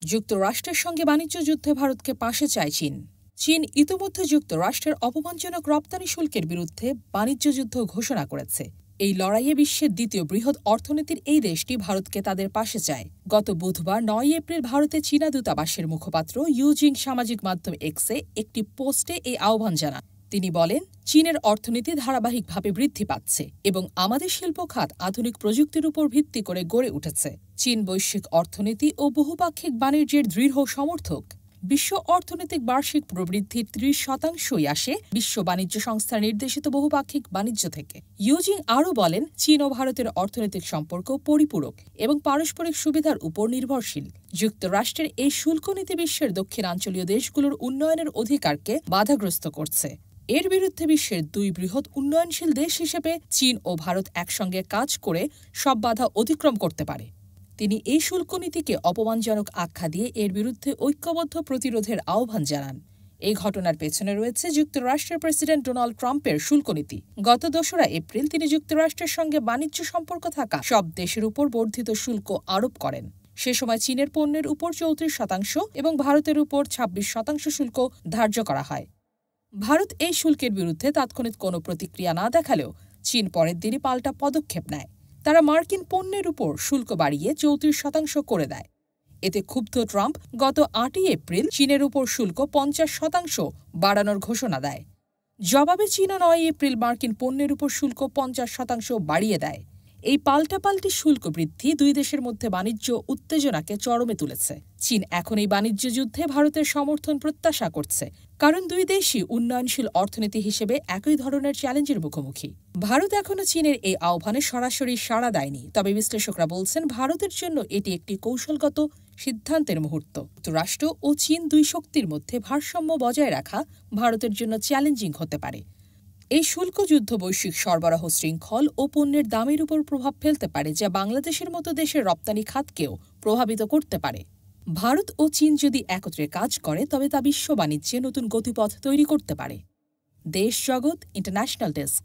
যুক্তরাষ্ট্রের সঙ্গে বাণিজ্য যুদ্ধে ভারতকে পাশে চায় চীন। চীন ইতোমধ্যে যুক্তরাষ্ট্রের অপমানজনক রপ্তানি শুল্কের বিরুদ্ধে বাণিজ্য যুদ্ধ ঘোষণা করেছে। এই লড়াইয়ে বিশ্বের দ্বিতীয় বৃহৎ অর্থনীতির এই দেশটি ভারতকে তাদের পাশে চায়। গত বুধবার ৯ এপ্রিল ভারতে চীনা দূতাবাসের মুখপাত্র ইউজিং সামাজিক মাধ্যম এক্সে একটি পোস্টে এই আহ্বান জানান। তিনি বলেন, চীনের অর্থনীতি ধারাবাহিকভাবে বৃদ্ধি পাচ্ছে এবং আমাদের শিল্প খাত আধুনিক প্রযুক্তির উপর ভিত্তি করে গড়ে উঠেছে। চীন বৈশ্বিক অর্থনীতি ও বহুপাক্ষিক বাণিজ্যের দৃঢ় সমর্থক। বিশ্ব অর্থনৈতিক বার্ষিক প্রবৃদ্ধির ৩০% আসে বিশ্ব বাণিজ্য সংস্থার নির্দেশিত বহুপাক্ষিক বাণিজ্য থেকে। ইউজিং আরও বলেন, চীন ও ভারতের অর্থনৈতিক সম্পর্ক পরিপূরক এবং পারস্পরিক সুবিধার উপর নির্ভরশীল। যুক্তরাষ্ট্রের এই শুল্ক নীতি বিশ্বের দক্ষিণাঞ্চলীয় দেশগুলোর উন্নয়নের অধিকারকে বাধাগ্রস্ত করছে। এর বিরুদ্ধে বিশ্বের দুই বৃহৎ উন্নয়নশীল দেশ হিসেবে চীন ও ভারত একসঙ্গে কাজ করে সব বাধা অতিক্রম করতে পারে। তিনি এই শুল্ক নীতিকে অপমানজনক আখ্যা দিয়ে এর বিরুদ্ধে ঐক্যবদ্ধ প্রতিরোধের আহ্বান জানান। এই ঘটনার পেছনে রয়েছে যুক্তরাষ্ট্রের প্রেসিডেন্ট ডোনাল্ড ট্রাম্পের শুল্ক নীতি। গত ২রা এপ্রিল তিনি যুক্তরাষ্ট্রের সঙ্গে বাণিজ্য সম্পর্ক থাকা সব দেশের উপর বর্ধিত শুল্ক আরোপ করেন। সে সময় চীনের পণ্যের উপর ৩৪% এবং ভারতের উপর ২৬% শুল্ক ধার্য করা হয়। ভারত এই শুল্কের বিরুদ্ধে তাৎক্ষণিক কোনো প্রতিক্রিয়া না দেখালেও চীন পরের দিনই পাল্টা পদক্ষেপ নেয়। তারা মার্কিন পণ্যের উপর শুল্ক বাড়িয়ে ৩৪% করে দেয়। এতে ক্ষুব্ধ ট্রাম্প গত ৮ই এপ্রিল চীনের উপর শুল্ক ৫০% বাড়ানোর ঘোষণা দেয়। জবাবে চীনও ৯ এপ্রিল মার্কিন পণ্যের উপর শুল্ক ৫০% বাড়িয়ে দেয়। এই পাল্টাপাল্টি শুল্ক বৃদ্ধি দুই দেশের মধ্যে বাণিজ্য উত্তেজনাকে চরমে তুলেছে। চীন এখন এই বাণিজ্য যুদ্ধে ভারতের সমর্থন প্রত্যাশা করছে, কারণ দুই দেশই উন্নয়নশীল অর্থনীতি হিসেবে একই ধরনের চ্যালেঞ্জের মুখোমুখি। ভারত এখনও চীনের এই আহ্বানে সরাসরি সাড়া দেয়নি, তবে বিশ্লেষকরা বলছেন ভারতের জন্য এটি একটি কৌশলগত সিদ্ধান্তের মুহূর্ত। যুক্তরাষ্ট্র ও চীন দুই শক্তির মধ্যে ভারসাম্য বজায় রাখা ভারতের জন্য চ্যালেঞ্জিং হতে পারে। এই শুল্ক যুদ্ধ বৈশ্বিক সরবরাহ শৃঙ্খল ও পণ্যের দামের উপর প্রভাব ফেলতে পারে, যা বাংলাদেশের মতো দেশের রপ্তানি খাতকেও প্রভাবিত করতে পারে। ভারত ও চীন যদি একত্রে কাজ করে তবে তা বিশ্ব বাণিজ্যে নতুন গতিপথ তৈরি করতে পারে। দেশ জগৎ ইন্টারন্যাশনাল ডেস্ক।